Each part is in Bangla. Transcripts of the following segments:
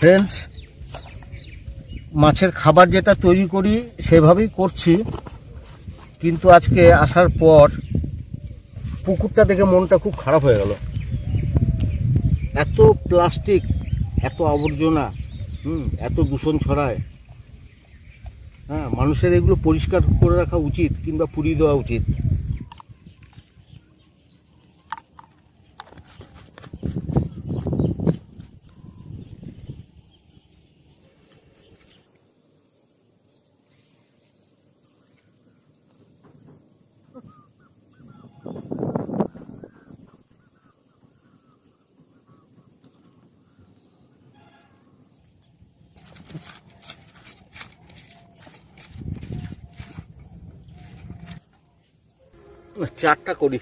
ফ্রেন্ডস, মাছের খাবার যেটা তৈরি করি সেভাবেই করছি, কিন্তু আজকে আসার পর পুকুরটা দেখে মনটা খুব খারাপ হয়ে গেল। এত প্লাস্টিক, এত আবর্জনা, এত দূষণ ছড়ায়। হ্যাঁ, মানুষের এগুলো পরিষ্কার করে রাখা উচিত কিংবা পুড়িয়ে দেওয়া উচিত। চারটা করি।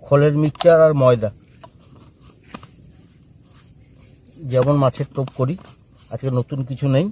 খোলের মিক্সচার আর ময়দা, যেমন মাছের টোপ করি। আজকে নতুন কিছু নেই।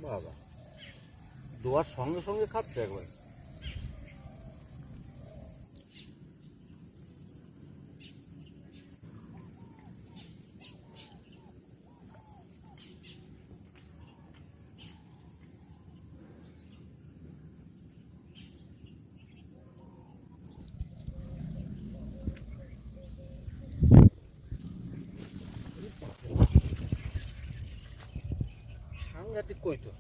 বাবা, দোয়ার সঙ্গে সঙ্গে খাচ্ছে একবার। সাংঘাতিক কই তো।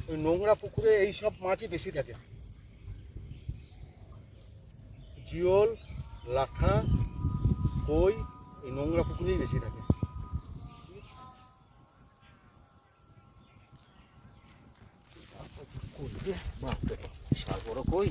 ওই নোংরা পুকুরে এইসব মাছই বেশি থাকে। জিওল, লাঠা, কই এই নোংরা পুকুরেই বেশি থাকে। বিশাল বড় কই।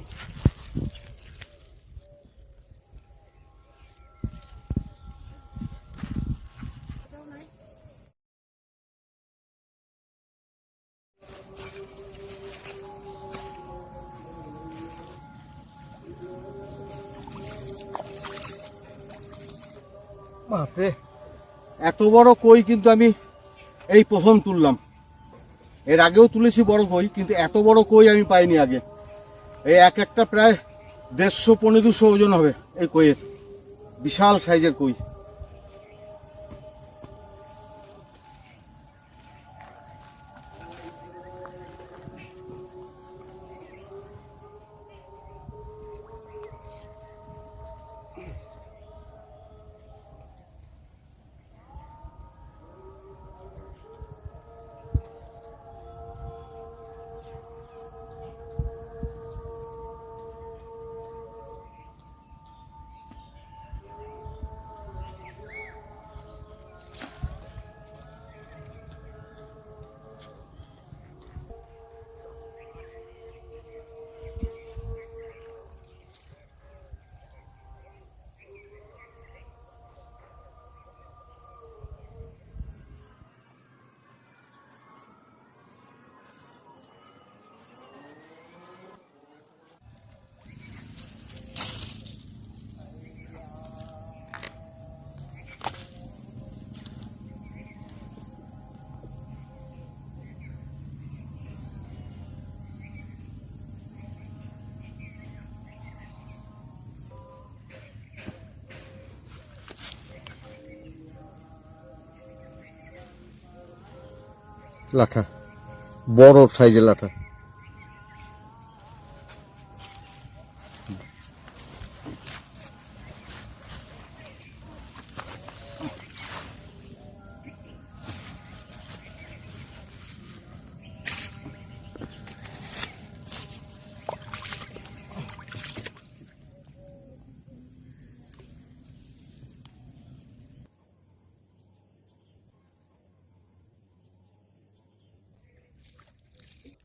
বাপরে, এত বড় কই কিন্তু আমি এই প্রথম তুললাম। এর আগেও তুলেছি বড় কই, কিন্তু এত বড় কই আমি পাইনি আগে। এই এক একটা প্রায় 150-200 ওজন হবে এই কইয়ের। বিশাল সাইজের কই। লাঠা, বড় সাইজের লাঠা।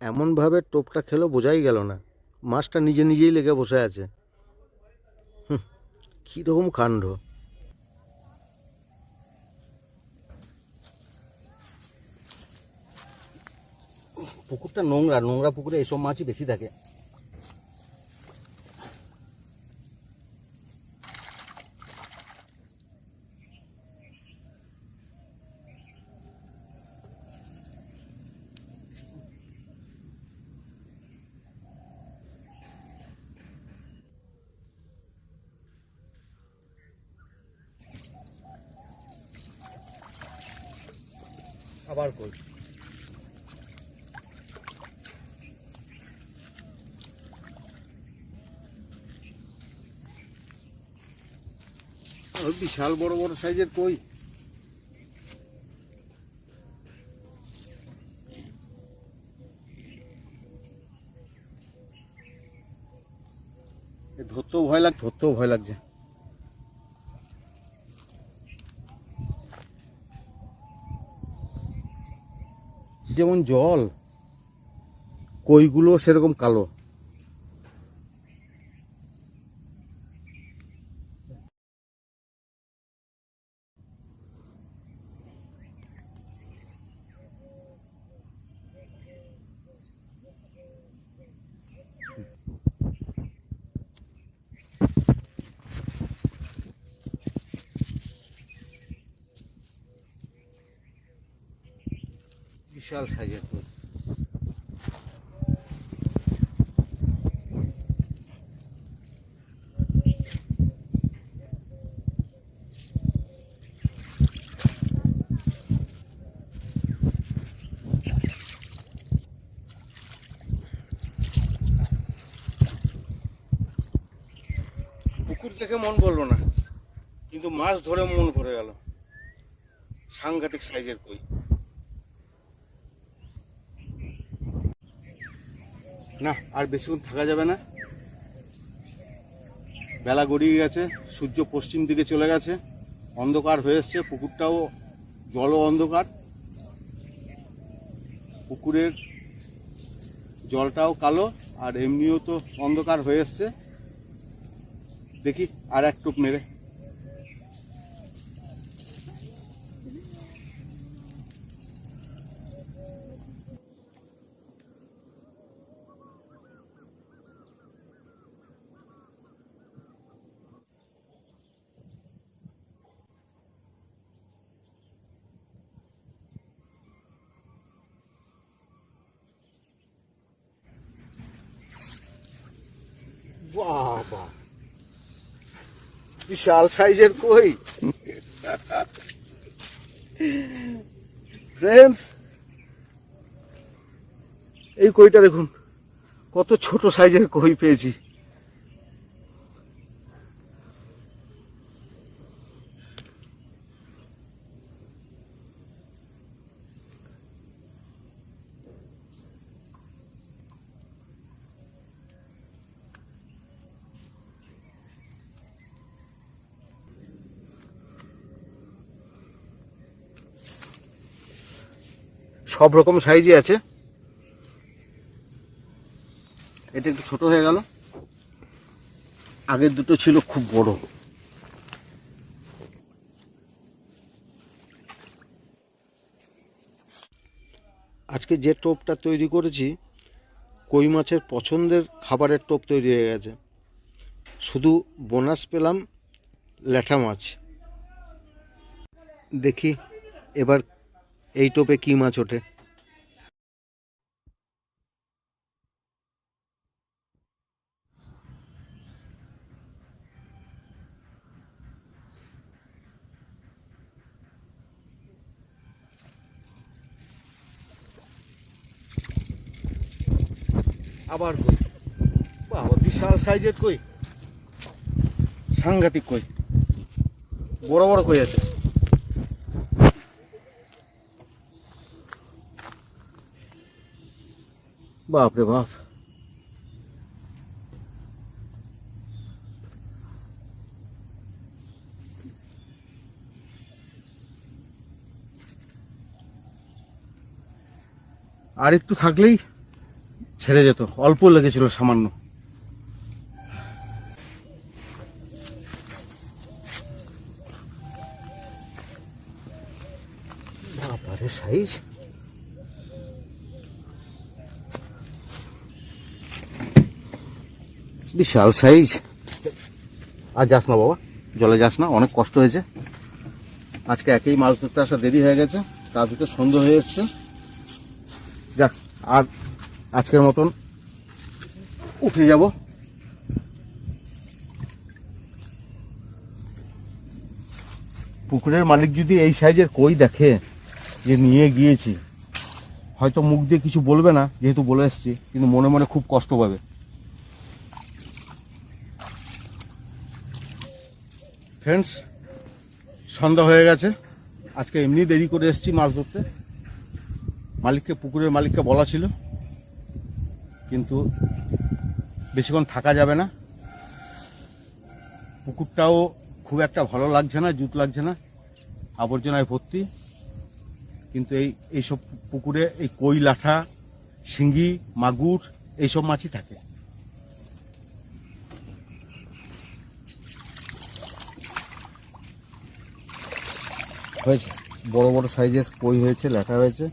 এমনভাবে টোপটা খেলো বোঝাই গেল না, মাছটা নিজে নিজেই লেগে বসে আছে। কীরকম কাণ্ড! পুকুরটা নোংরা, নোংরা পুকুরে এসব মাছই বেশি থাকে। আবার কই বিশাল বড় বড় সাইজের কই। ধরতেও ভয় লাগছে। যেমন জল, কইগুলো সেরকম কালো। বিশাল সাইজের কই। পুকুর দেখে মন বললো না, কিন্তু মাছ ধরে মন ভরে গেল। সাংঘাতিক সাইজের কই। না, আর বেশিক্ষণ থাকা যাবে না, বেলা গড়িয়ে গেছে, সূর্য পশ্চিম দিকে চলে গেছে, অন্ধকার হয়ে এসছে, পুকুরটাও জলও অন্ধকার, পুকুরের জলটাও কালো, আর এমনিও তো অন্ধকার হয়ে এসছে। দেখি আর এক টোপ মেরে। বাবা, বিশাল সাইজের কই। ফ্রেন্ডস, এই কইটা দেখুন, কত ছোট সাইজের কই পেয়েছি। সব রকম সাইজই আছে, এটা একটু ছোট হয়ে গেল, আগের দুটো ছিল খুব বড়। আজকে যে টোপটা তৈরি করেছি, কই মাছের পছন্দের খাবারের টোপ তৈরি হয়ে গেছে। শুধু বোনাস পেলাম ল্যাঠা মাছ। দেখি এবার এই টোপে কি মাছ ওঠে। আবার কই, বাবা, বিশাল সাইজের কই, সাংঘাতিক কই, বড় বড় কই আছে। বাপরে বাপ, আর একটু থাকলেই ছেড়ে যেত, অল্প লেগেছিল সামান্য। বাবারে সাইজ, বিশাল সাইজ। আর যাস না বাবা, জলে যাস না, অনেক কষ্ট হয়েছে আজকে। একেই মাছ ধরতে আসা দেরি হয়ে গেছে, তার ভিতরে সন্ধ্যা হয়ে এসছে। যাক, আর আজকের মতন উঠে যাব। পুকুরের মালিক যদি এই সাইজের কই দেখে যে নিয়ে গিয়েছি, হয়তো মুখ দিয়ে কিছু বলবে না যেহেতু বলে এসছি, কিন্তু মনে মনে খুব কষ্ট পাবে। ফ্রেন্ডস, সন্ধ্যা হয়ে গেছে, আজকে এমনি দেরি করে এসেছি মাছ ধরতে। পুকুরের মালিককে বলা ছিল, কিন্তু বেশিক্ষণ থাকা যাবে না। পুকুরটাও খুব একটা ভালো লাগছে না, জুত লাগছে না, আবর্জনায় ভর্তি। কিন্তু এইসব পুকুরে এই কই, লাঠা, শিঙ্গি, মাগুর এইসব মাছই থাকে। হয়েছে বড় বড় সাইজের কই হয়েছে, ল্যাঠা হয়েছে।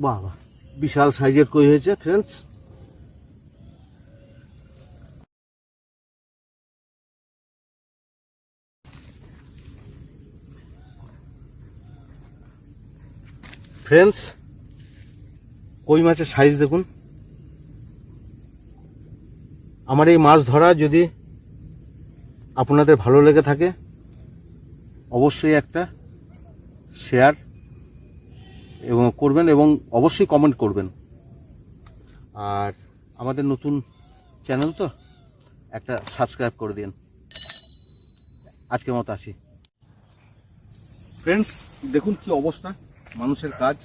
বাহ বাহ, বিশাল সাইজের কই হয়েছে ফ্রেন্ডস। ফ্রেন্ডস, কই মাছের সাইজ দেখুন। আমার এই মাছ ধরা যদি আপনাদের ভালো লেগে থাকে, অবশ্যই একটা শেয়ার এবং করবেন, এবং অবশ্যই কমেন্ট করবেন। আর আমাদের নতুন চ্যানেল তো, একটা সাবস্ক্রাইব করে দিন। আজকের মতো আসি। ফ্রেন্ডস, দেখুন কি অবস্থা মানুষের কাজ।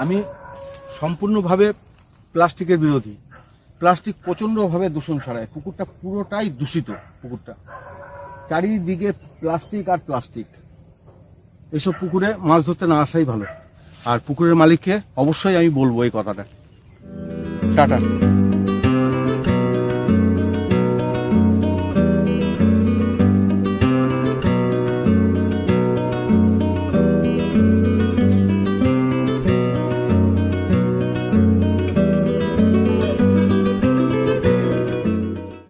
আমি সম্পূর্ণভাবে প্লাস্টিকের বিরোধী। প্লাস্টিক প্রচণ্ডভাবে দূষণ ছড়ায়, পুকুরটা পুরোটাই দূষিত। পুকুরটা চারিদিকে প্লাস্টিক আর প্লাস্টিক। এসব পুকুরে মাছ ধরতে না আসাই ভালো। আর পুকুরের মালিককে অবশ্যই আমি বলবো এই কথাটা। টাটা।